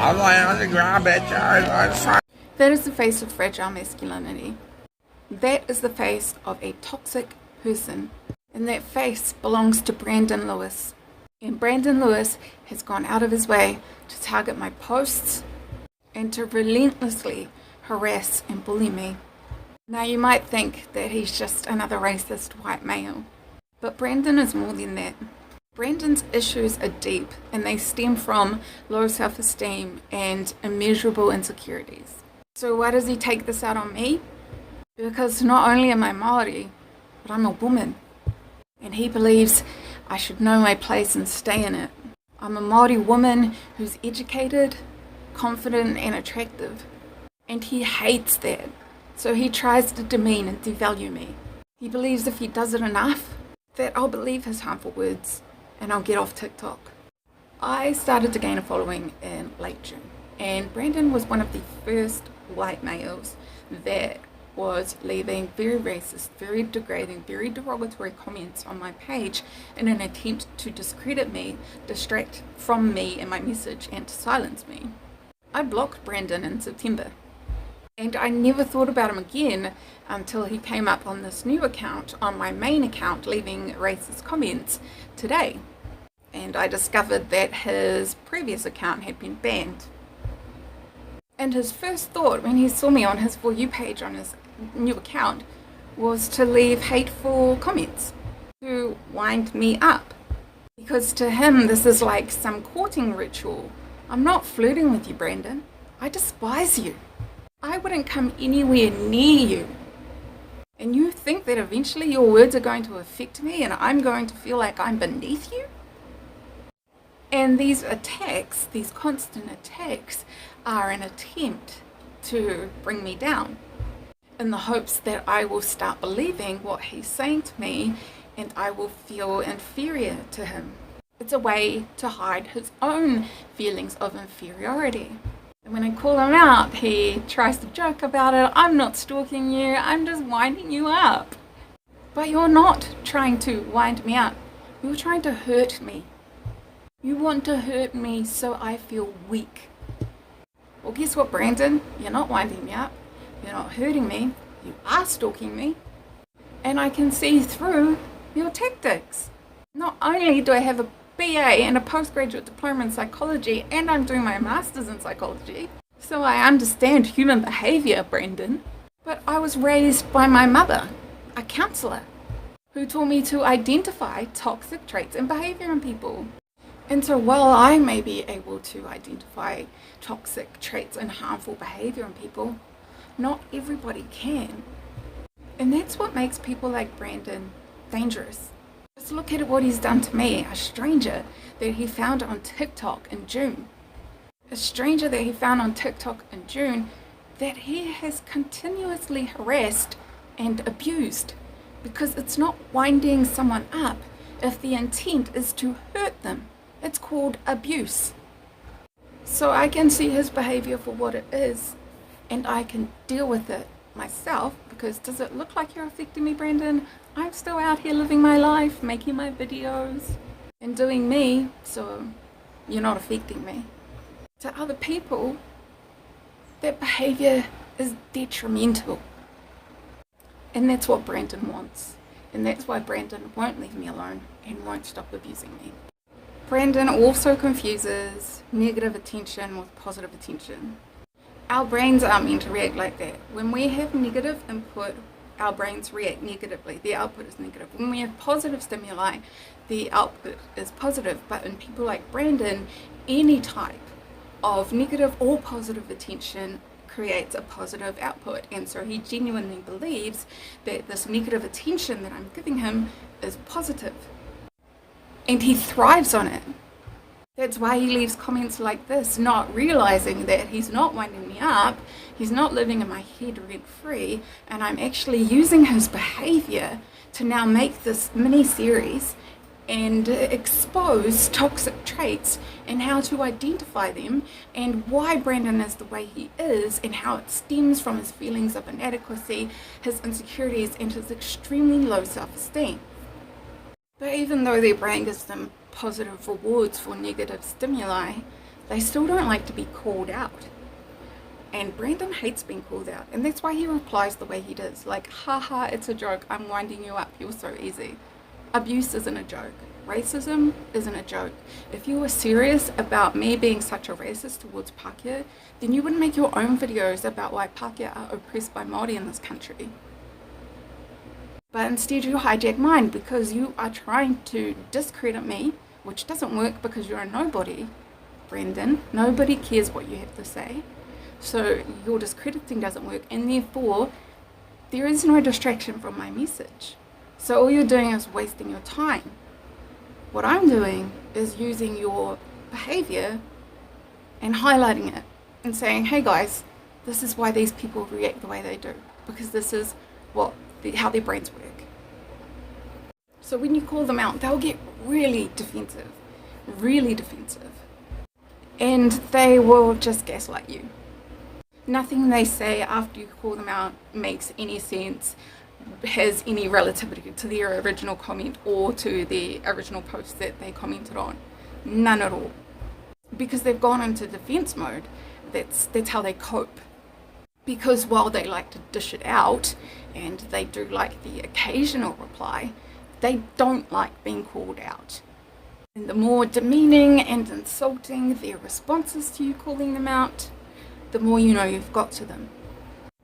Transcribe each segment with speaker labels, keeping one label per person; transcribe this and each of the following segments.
Speaker 1: I'm laying on the ground, bitch.
Speaker 2: That is the face of fragile masculinity. That is the face of a toxic person. And that face belongs to Brandon Lewis. And Brandon Lewis has gone out of his way to target my posts and to relentlessly harass and bully me. Now you might think that he's just another racist white male, but Brandon is more than that. Brandon's issues are deep and they stem from low self-esteem and immeasurable insecurities. So why does he take this out on me? Because not only am I Māori, but I'm a woman. And he believes I should know my place and stay in it. I'm a Māori woman who's educated, confident and attractive. And he hates that. So he tries to demean and devalue me. He believes if he does it enough, that I'll believe his harmful words and I'll get off TikTok. I started to gain a following in late June. And Brandon was one of the first white males that was leaving very racist, very degrading, very derogatory comments on my page in an attempt to discredit me, distract from me and my message, and to silence me. I blocked Brandon in September, and I never thought about him again until he came up on this new account, on my main account, leaving racist comments today. And I discovered that his previous account had been banned. And his first thought when he saw me on his For You page on his new account was to leave hateful comments, to wind me up. Because to him this is like some courting ritual. I'm not flirting with you, Brandon. I despise you. I wouldn't come anywhere near you. And you think that eventually your words are going to affect me and I'm going to feel like I'm beneath you? And these attacks, these constant attacks, are an attempt to bring me down in the hopes that I will start believing what he's saying to me and I will feel inferior to him. It's a way to hide his own feelings of inferiority. And when I call him out, he tries to joke about it. I'm not stalking you, I'm just winding you up. But you're not trying to wind me up. You're trying to hurt me. You want to hurt me so I feel weak. Well, guess what, Brandon? You're not winding me up. You're not hurting me. You are stalking me. And I can see through your tactics. Not only do I have a BA and a postgraduate diploma in psychology, and I'm doing my master's in psychology, so I understand human behavior, Brandon, but I was raised by my mother, a counselor, who taught me to identify toxic traits and behavior in people. And so while I may be able to identify toxic traits and harmful behavior in people, not everybody can. And that's what makes people like Brandon dangerous. Just look at what he's done to me, a stranger that he found on TikTok in June. A stranger that he found on TikTok in June that he has continuously harassed and abused, because it's not winding someone up if the intent is to hurt them. It's called abuse. So I can see his behavior for what it is, and I can deal with it myself, because does it look like you're affecting me, Brandon? I'm still out here living my life, making my videos, and doing me, so you're not affecting me. To other people, that behavior is detrimental. And that's what Brandon wants. And that's why Brandon won't leave me alone and won't stop abusing me. Brandon also confuses negative attention with positive attention. Our brains aren't meant to react like that. When we have negative input, our brains react negatively. The output is negative. When we have positive stimuli, the output is positive. But in people like Brandon, any type of negative or positive attention creates a positive output. And so he genuinely believes that this negative attention that I'm giving him is positive. And he thrives on it. That's why he leaves comments like this, not realizing that he's not winding me up, he's not living in my head rent-free, and I'm actually using his behavior to now make this mini-series and expose toxic traits and how to identify them and why Brandon is the way he is and how it stems from his feelings of inadequacy, his insecurities, and his extremely low self-esteem. But even though their brain gives them positive rewards for negative stimuli, they still don't like to be called out. And Brandon hates being called out, and that's why he replies the way he does, like, haha, it's a joke, I'm winding you up, you're so easy. Abuse isn't a joke. Racism isn't a joke. If you were serious about me being such a racist towards Pākehā, then you wouldn't make your own videos about why Pākehā are oppressed by Māori in this country. But instead you hijack mine because you are trying to discredit me, which doesn't work because you're a nobody, Brandon. Nobody cares what you have to say. So your discrediting doesn't work, and therefore there is no distraction from my message. So all you're doing is wasting your time. What I'm doing is using your behavior and highlighting it and saying, hey guys, this is why these people react the way they do, because this is how their brains work. So when you call them out, they'll get really defensive, and they will just gaslight you. Nothing they say after you call them out makes any sense, has any relativity to their original comment or to the original post that they commented on. None at all. Because they've gone into defense mode. That's how they cope. Because while they like to dish it out, and they do like the occasional reply, they don't like being called out. And the more demeaning and insulting their responses to you calling them out, the more you know you've got to them.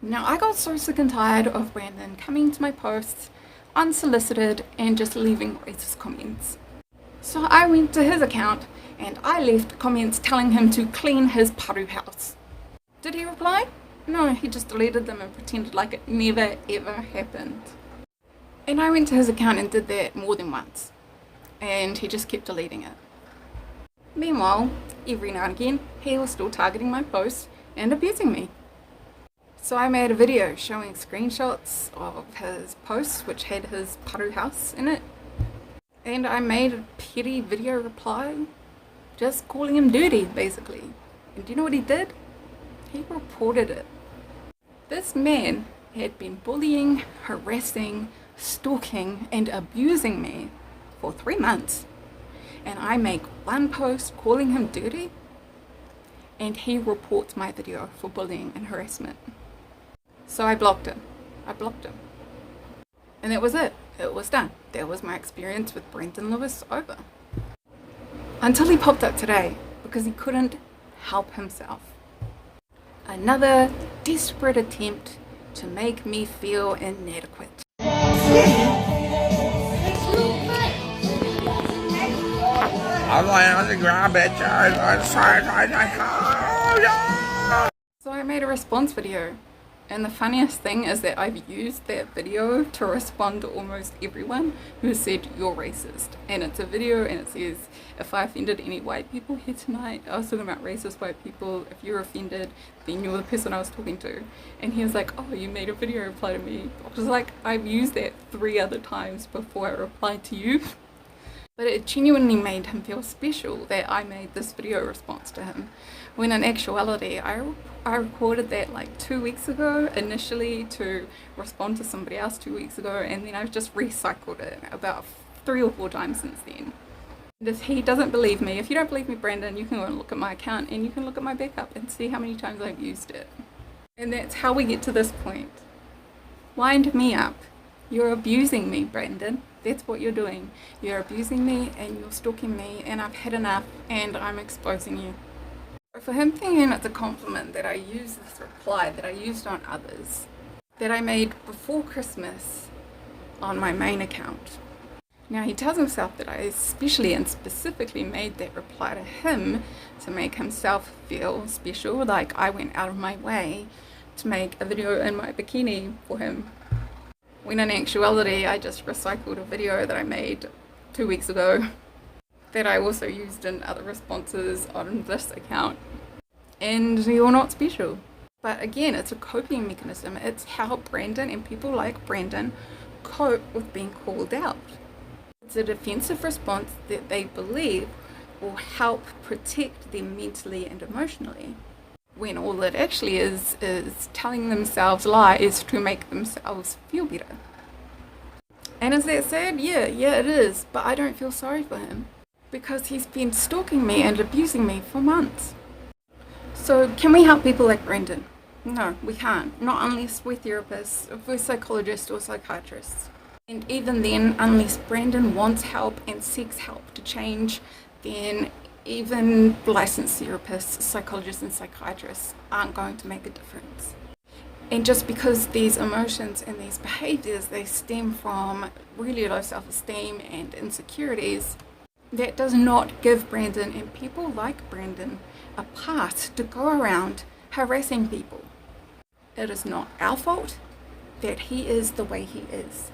Speaker 2: Now, I got so sick and tired of Brandon coming to my posts unsolicited and just leaving racist comments. So I went to his account and I left comments telling him to clean his paru house. Did he reply? No, he just deleted them and pretended like it never ever happened. And I went to his account and did that more than once, and he just kept deleting it. Meanwhile, every now and again, he was still targeting my posts and abusing me. So I made a video showing screenshots of his posts which had his paru house in it, and I made a petty video reply just calling him dirty, basically. And do you know what he did? He reported it. This man had been bullying, harassing, stalking and abusing me for 3 months, and I make one post calling him dirty and he reports my video for bullying and harassment. So I blocked him. And that was it. It was done. That was my experience with Brandon Lewis over. Until he popped up today because he couldn't help himself. Another desperate attempt to make me feel inadequate.
Speaker 1: I'm laying on the ground, bitch.
Speaker 2: So I made a response video, and the funniest thing is that I've used that video to respond to almost everyone who said you're racist. And it's a video and it says, if I offended any white people here tonight, I was talking about racist white people, if you're offended, then you're the person I was talking to. And he was like, oh, you made a video reply to me. I was like, I've used that 3 other times before I replied to you. But it genuinely made him feel special that I made this video response to him, when in actuality I recorded that like 2 weeks ago initially to respond to somebody else 2 weeks ago, and then I've just recycled it about 3 or 4 times since then. And if he doesn't believe me, if you don't believe me, Brandon, you can go and look at my account and you can look at my backup and see how many times I've used it. And that's how we get to this point. Wind me up. You're abusing me, Brandon. That's what you're doing. You're abusing me and you're stalking me, and I've had enough and I'm exposing you. For him thinking it's a compliment that I use this reply that I used on others, that I made before Christmas on my main account. Now he tells himself that I especially and specifically made that reply to him to make himself feel special, like I went out of my way to make a video in my bikini for him. When in actuality, I just recycled a video that I made 2 weeks ago that I also used in other responses on this account. And you're not special. But again, it's a coping mechanism. It's how Brandon and people like Brandon cope with being called out. It's a defensive response that they believe will help protect them mentally and emotionally, when all it actually is telling themselves lies to make themselves feel better. And is that sad? Yeah, it is, but I don't feel sorry for him. because he's been stalking me and abusing me for months. So can we help people like Brendan? No, we can't. Not unless we're therapists, if we're psychologists or psychiatrists. And even then, unless Brendan wants help and seeks help to change, then even licensed therapists, psychologists and psychiatrists aren't going to make a difference. And just because these emotions and these behaviors, they stem from really low self-esteem and insecurities, that does not give Brendan and people like Brendan a path to go around harassing people. It is not our fault that he is the way he is.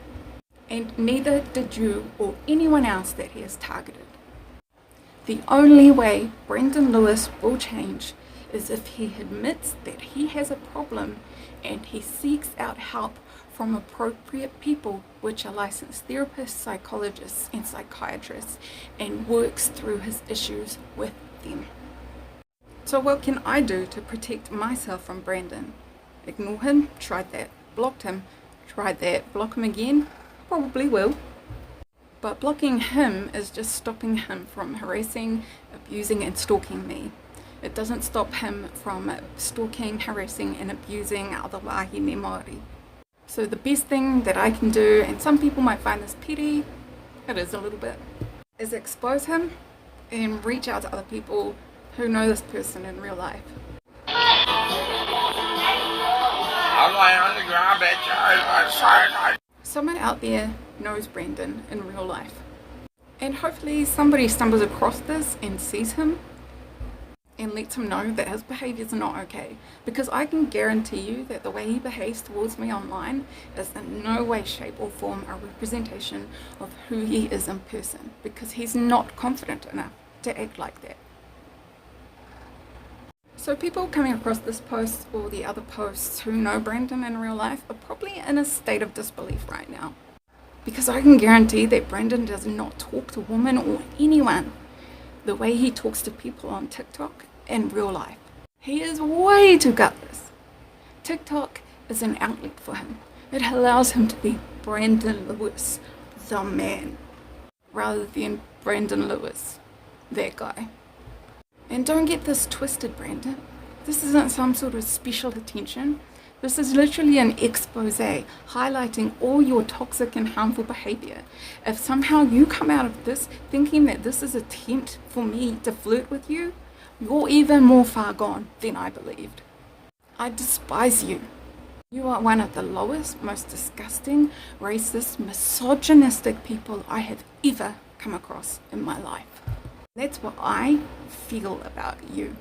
Speaker 2: And neither did you or anyone else that he has targeted. The only way Brendan Lewis will change is if he admits that he has a problem and he seeks out help from appropriate people, which are licensed therapists, psychologists and psychiatrists, and works through his issues with them. So what can I do to protect myself from Brendan? Ignore him? Tried that. Blocked him? Tried that. Block him again? Probably will. But blocking him is just stopping him from harassing, abusing and stalking me. It doesn't stop him from stalking, harassing and abusing other wahine Māori. So the best thing that I can do, and some people might find this petty, it is a little bit, is expose him and reach out to other people who know this person in real life. Someone out there knows Brendan in real life. And hopefully somebody stumbles across this and sees him and lets him know that his behaviours are not okay. Because I can guarantee you that the way he behaves towards me online is in no way, shape or form a representation of who he is in person. Because he's not confident enough to act like that. So people coming across this post or the other posts who know Brendan in real life are probably in a state of disbelief right now. Because I can guarantee that Brendan does not talk to women or anyone the way he talks to people on TikTok in real life. He is way too gutless. TikTok is an outlet for him. It allows him to be Brendan Lewis, the man, rather than Brendan Lewis, that guy. And don't get this twisted, Brendan. This isn't some sort of special attention. This is literally an exposé highlighting all your toxic and harmful behavior. If somehow you come out of this thinking that this is an attempt for me to flirt with you, you're even more far gone than I believed. I despise you. You are one of the lowest, most disgusting, racist, misogynistic people I have ever come across in my life. That's what I feel about you.